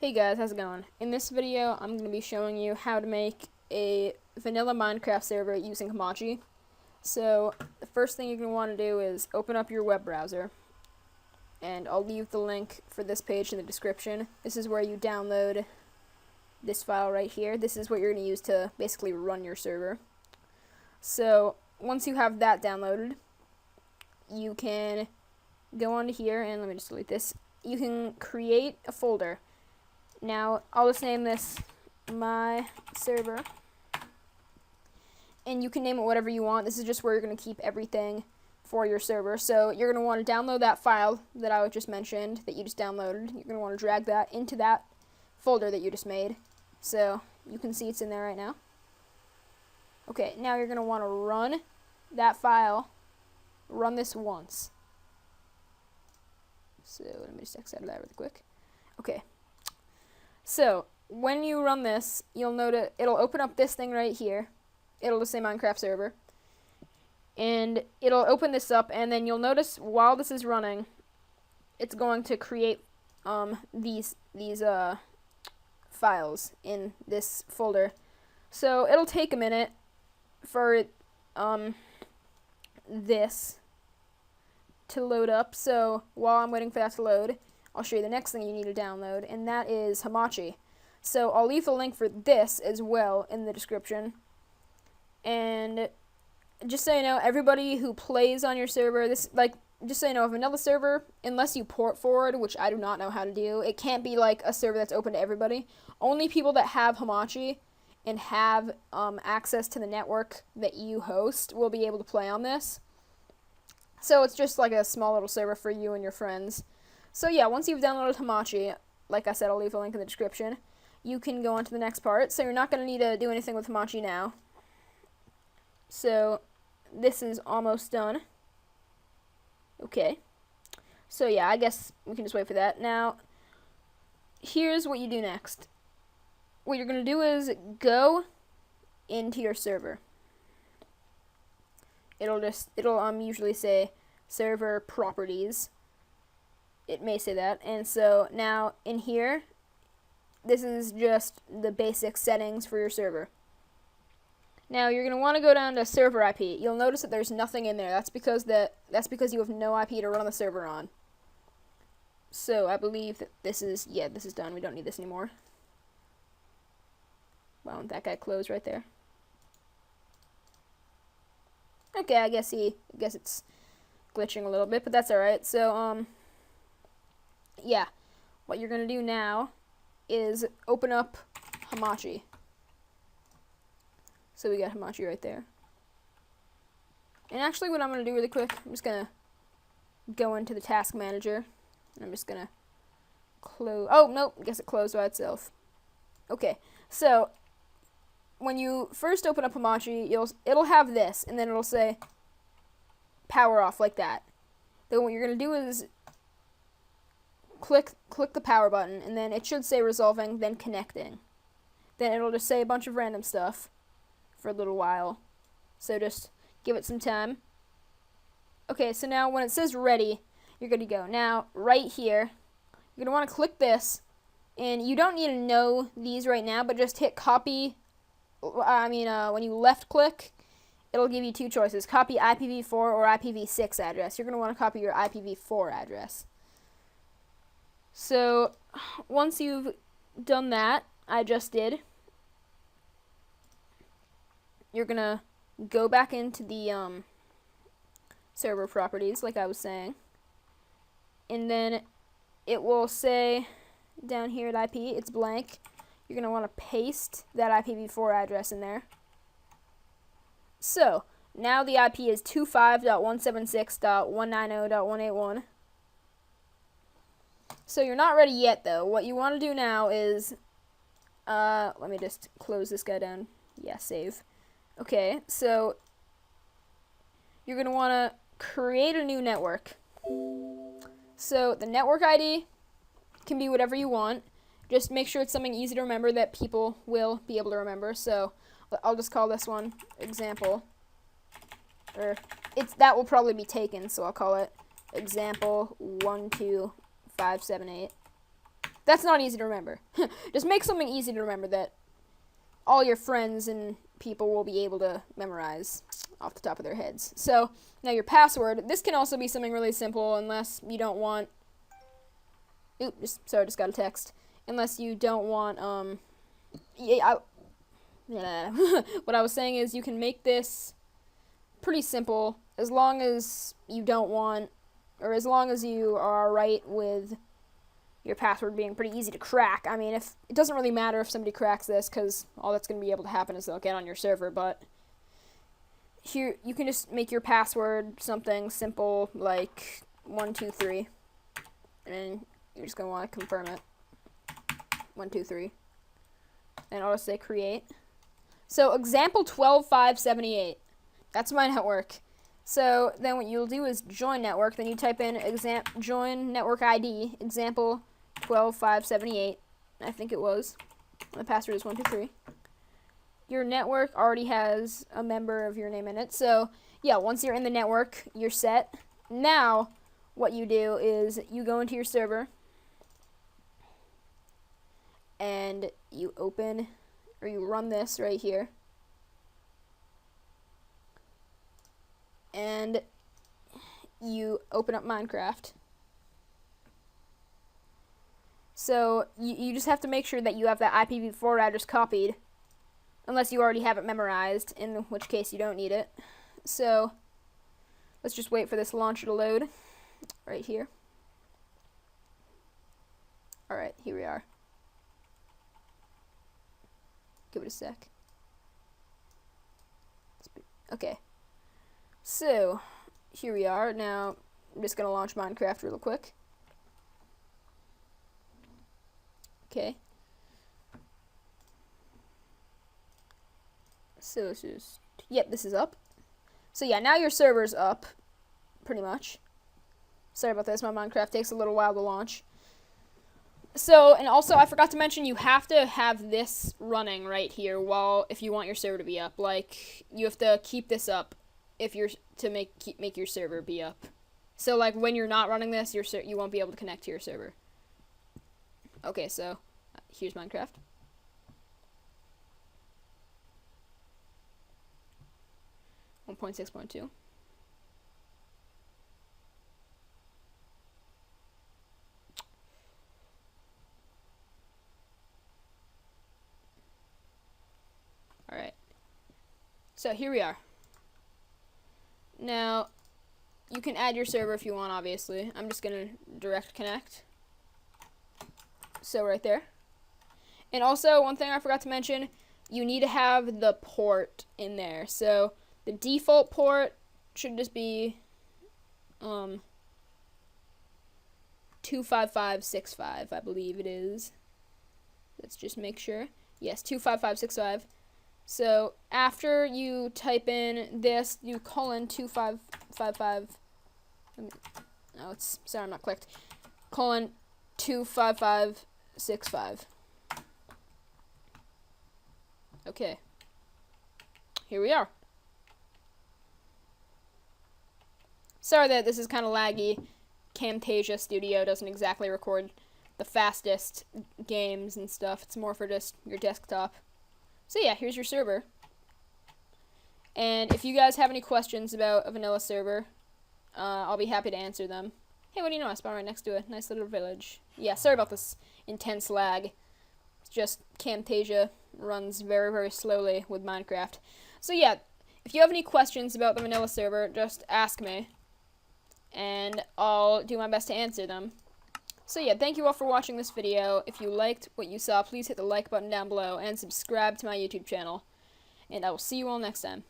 Hey guys, how's it going? In this video, I'm going to be showing you how to make a vanilla Minecraft server using Hamachi. So, the first thing you're going to want to do is open up your web browser. And I'll leave the link for this page in the description. This is where you download this file right here. This is what you're going to use to basically run your server. So, once you have that downloaded, you can go onto here, and let me just delete this. You can create a folder. Now, I'll just name this my server, and you can name it whatever you want. This is just where you're going to keep everything for your server. So you're going to want to download that file that I just mentioned, that you just downloaded. You're going to want to drag that into that folder that you just made. So you can see it's in there right now. Okay, now you're going to want to run that file, run this once. So let me just X out of that really quick. Okay. So, when you run this, you'll notice it'll open up this thing right here. It'll just say Minecraft server. And it'll open this up, and then you'll notice while this is running, it's going to create these files in this folder. So, it'll take a minute for this to load up. So, while I'm waiting for that to load, I'll show you the next thing you need to download, and that is Hamachi. So I'll leave the link for this as well in the description. And just so you know, everybody who plays on your server, just so you know, a vanilla server, unless you port forward, which I do not know how to do, it can't be like a server that's open to everybody. Only people that have Hamachi and have access to the network that you host will be able to play on this. So it's just like a small little server for you and your friends. So yeah, once you've downloaded Hamachi, like I said, I'll leave a link in the description, you can go on to the next part. So you're not going to need to do anything with Hamachi now. So this is almost done. Okay. So yeah, I guess we can just wait for that. Now, here's what you do next. What you're going to do is go into your server. It'll usually say server properties. It may say that. And so now in here, this is just the basic settings for your server. Now you're going to want to go down to server IP. You'll notice that there's nothing in there. That's because you have no IP to run the server on. So I believe that this is done. We don't need this anymore. Why won't that guy close right there? Okay, I guess it's glitching a little bit, but that's alright. So yeah, what you're going to do now is open up Hamachi. So we got Hamachi right there. And actually what I'm going to do really quick, I'm just going to go into the task manager. And I'm just going to close. Oh, nope, I guess it closed by itself. Okay, so when you first open up Hamachi, it'll have this, and then it'll say power off like that. Then what you're going to do is click the power button, and then it should say resolving, then connecting. Then it'll just say a bunch of random stuff for a little while. So just give it some time. Okay, so now when it says ready, you're good to go. Now, right here, you're going to want to click this, and you don't need to know these right now, but just hit copy. When you left click, it'll give you two choices, copy IPv4 or IPv6 address. You're going to want to copy your IPv4 address. So, once you've done that, I just did, you're going to go back into the server properties, like I was saying, and then it will say down here at IP, it's blank. You're going to want to paste that IPv4 address in there. So, now the IP is 25.176.190.181. So you're not ready yet, though. What you want to do now is, let me just close this guy down. Yeah, save. Okay, so you're going to want to create a new network. So the network ID can be whatever you want. Just make sure it's something easy to remember that people will be able to remember. So I'll just call this one example. Or that will probably be taken, so I'll call it example 12578. That's not easy to remember. Just make something easy to remember that all your friends and people will be able to memorize off the top of their heads. So, now your password. This can also be something really simple unless you don't want... Oops, sorry, just got a text. Unless you don't want, what I was saying is you can make this pretty simple as long as you don't want, or as long as you are alright with your password being pretty easy to crack. I mean, if it doesn't really matter if somebody cracks this, because all that's going to be able to happen is they'll get on your server, but here you can just make your password something simple like 123, and you're just going to want to confirm it. 123, and I'll just say create. So example 12.578. That's my network. So then what you'll do is join network. Then you type in join network ID example 12.578. I think it was. The password is 123. Your network already has a member of your name in it. So yeah, once you're in the network, you're set. Now what you do is you go into your server and you open, or you run this right here, and you open up Minecraft. So you just have to make sure that you have that IPv4 address copied, unless you already have it memorized, in which case you don't need it. So let's just wait for this launcher to load right here. Alright, here we are. Give it a sec. Okay. So, here we are. Now, I'm just going to launch Minecraft real quick. Okay. So, this is... Yep, this is up. So, yeah, now your server's up, pretty much. Sorry about this. My Minecraft takes a little while to launch. So, and also, I forgot to mention, you have to have this running right here if you want your server to be up. Like, you have to keep this up if you're to make your server be up. So, like, when you're not running this, you won't be able to connect to your server. Okay, so, here's Minecraft. One 1.6.2. Alright, so here we are. Now, you can add your server if you want, obviously. I'm just going to direct connect. So right there. And also, one thing I forgot to mention, you need to have the port in there. So, the default port should just be 25565, I believe it is. Let's just make sure. Yes, 25565. So after you type in this, you colon 2555. Oh, sorry, I'm not clicked. Colon 25565. Okay. Here we are. Sorry that this is kind of laggy. Camtasia Studio doesn't exactly record the fastest games and stuff. It's more for just your desktop. So yeah, here's your server. And if you guys have any questions about a vanilla server, I'll be happy to answer them. Hey, what do you know? I spawned right next to a nice little village. Yeah, sorry about this intense lag. It's just Camtasia runs very, very slowly with Minecraft. So yeah, if you have any questions about the vanilla server, just ask me, and I'll do my best to answer them. So yeah, thank you all for watching this video. If you liked what you saw, please hit the like button down below and subscribe to my YouTube channel. And I will see you all next time.